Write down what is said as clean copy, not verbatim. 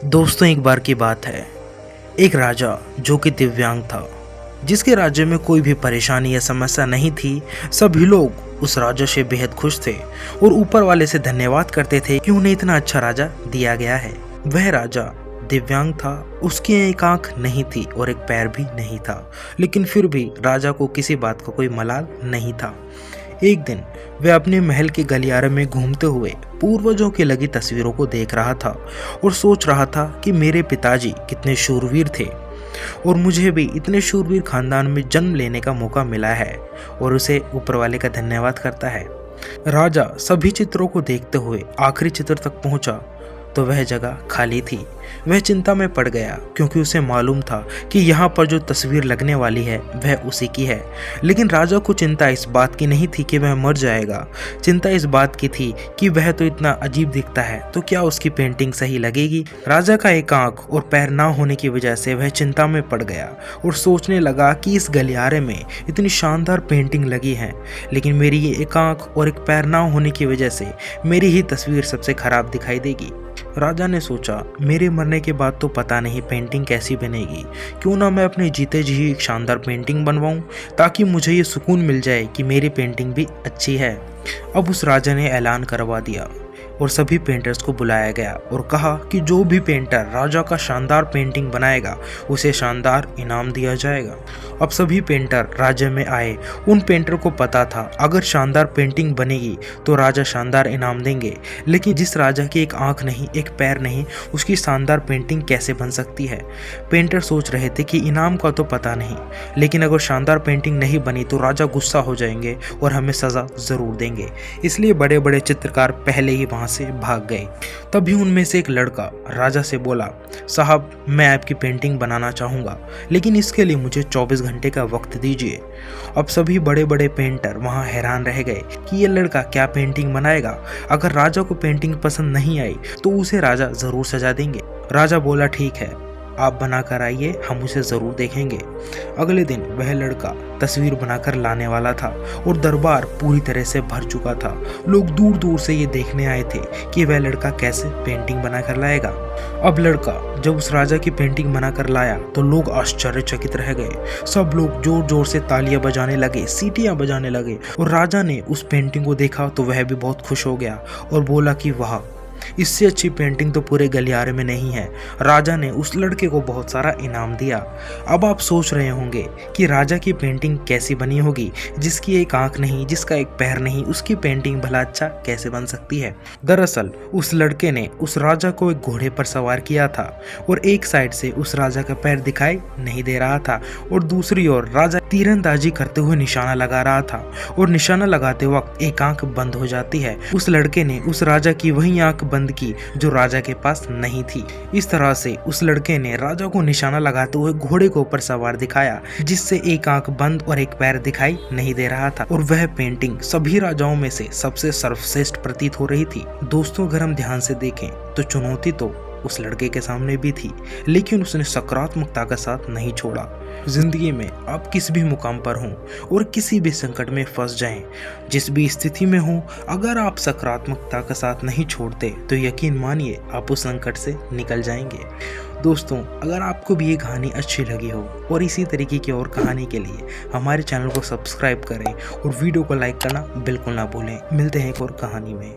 दोस्तों, एक बार की बात है। एक राजा जो कि दिव्यांग था, जिसके राज्य में कोई भी परेशानी या समस्या नहीं थी। सभी लोग उस राजा से बेहद खुश थे और ऊपर वाले से धन्यवाद करते थे कि उन्हें इतना अच्छा राजा दिया गया है। वह राजा दिव्यांग था, उसकी एक आंख नहीं थी और एक पैर भी नहीं था, लेकिन फिर भी राजा को किसी बात का कोई मलाल नहीं था। एक दिन वह अपने महल के गलियारे में घूमते हुए पूर्वजों की लगी तस्वीरों को देख रहा था और सोच रहा था कि मेरे पिताजी कितने शूरवीर थे और मुझे भी इतने शूरवीर खानदान में जन्म लेने का मौका मिला है, और उसे ऊपर वाले का धन्यवाद करता है। राजा सभी चित्रों को देखते हुए आखिरी चित्र तक पहुंचा तो वह जगह खाली थी। वह चिंता में पड़ गया क्योंकि उसे मालूम था कि यहाँ पर जो तस्वीर लगने वाली है वह उसी की है। लेकिन राजा को चिंता इस बात की नहीं थी कि वह मर जाएगा। चिंता इस बात की थी कि वह तो इतना अजीब दिखता है, तो क्या उसकी पेंटिंग सही लगेगी। राजा का एक आंख और पैर ना होने की वजह से वह चिंता में पड़ गया और सोचने लगा कि इस गलियारे में इतनी शानदार पेंटिंग लगी है, लेकिन मेरी ये एक आंख और एक पैर ना होने की वजह से मेरी ही तस्वीर सबसे खराब दिखाई देगी। राजा ने सोचा, मेरे मरने के बाद तो पता नहीं पेंटिंग कैसी बनेगी, क्यों ना मैं अपने जीते जी एक शानदार पेंटिंग बनवाऊं, ताकि मुझे ये सुकून मिल जाए कि मेरी पेंटिंग भी अच्छी है। अब उस राजा ने ऐलान करवा दिया और सभी पेंटर्स को बुलाया गया और कहा कि जो भी पेंटर राजा का शानदार पेंटिंग बनाएगा उसे शानदार इनाम दिया जाएगा। अब सभी पेंटर राज्य में आए। उन पेंटर को पता था अगर शानदार पेंटिंग बनेगी तो राजा शानदार इनाम देंगे, लेकिन जिस राजा की एक आंख नहीं, एक पैर नहीं, उसकी शानदार पेंटिंग कैसे बन सकती है। पेंटर सोच रहे थे कि इनाम का तो पता नहीं, लेकिन अगर शानदार पेंटिंग नहीं बनी तो राजा गुस्सा हो जाएंगे और हमें सजा जरूर देंगे। इसलिए बड़े बड़े चित्रकार पहले ही वहां से भाग गए। तभी उनमें से एक लड़का राजा से बोला, साहब, मैं आपकी पेंटिंग बनाना चाहूंगा, लेकिन इसके लिए मुझे 24 घंटे का वक्त दीजिए। अब सभी बड़े बड़े पेंटर वहां हैरान रह गए कि ये लड़का क्या पेंटिंग बनाएगा। अगर राजा को पेंटिंग पसंद नहीं आई तो उसे राजा जरूर सजा देंगे। राजा बोला, ठीक है, आप बनाकर आइए, हम उसे जरूर देखेंगे। अगले दिन वह लड़का तस्वीर बनाकर लाने वाला था और दरबार पूरी तरह से भर चुका था। लोग दूर दूर से ये देखने आए थे कि वह लड़का कैसे पेंटिंग बनाकर लाएगा। अब लड़का जब उस राजा की पेंटिंग बनाकर लाया तो लोग आश्चर्यचकित रह गए। सब लोग जोर जोर से तालियां बजाने लगे, सीटियां बजाने लगे, और राजा ने उस पेंटिंग को देखा तो वह भी बहुत खुश हो गया और बोला कि वाह, इससे अच्छी पेंटिंग तो पूरे गलियारे में नहीं है। राजा ने उस लड़के को बहुत सारा इनाम दिया। अब आप सोच रहे होंगे कि राजा की पेंटिंग कैसी बनी होगी, जिसकी एक आंख नहीं, जिसका एक पैर नहीं, उसकी पेंटिंग भला अच्छा कैसे बन सकती है। दरअसल उस लड़के ने उस राजा को एक घोड़े पर सवार किया था और एक साइड से उस राजा का पैर दिखाई नहीं दे रहा था और दूसरी ओर राजा तीरंदाजी करते हुए निशाना लगा रहा था, और निशाना लगाते वक्त एक आंख बंद हो जाती है। उस लड़के ने उस राजा की वही आंख बंद की जो राजा के पास नहीं थी। इस तरह से उस लड़के ने राजा को निशाना लगाते हुए घोड़े के ऊपर सवार दिखाया, जिससे एक आंख बंद और एक पैर दिखाई नहीं दे रहा था, और वह पेंटिंग सभी राजाओं में से सबसे सर्वश्रेष्ठ प्रतीत हो रही थी। दोस्तों, अगर हम ध्यान से देखें तो चुनौती तो उस लड़के के सामने भी थी, लेकिन उसने सकारात्मकता का साथ नहीं छोड़ा। जिंदगी में आप किस भी मुकाम पर हों और किसी भी संकट में फंस जाएं, जिस भी स्थिति में हों, अगर आप सकारात्मकता का साथ नहीं छोड़ते तो यकीन मानिए आप उस संकट से निकल जाएंगे। दोस्तों, अगर आपको भी ये कहानी अच्छी लगी हो और इसी तरीके की और कहानी के लिए हमारे चैनल को सब्सक्राइब करें और वीडियो को लाइक करना बिल्कुल ना भूलें। मिलते हैं एक और कहानी में।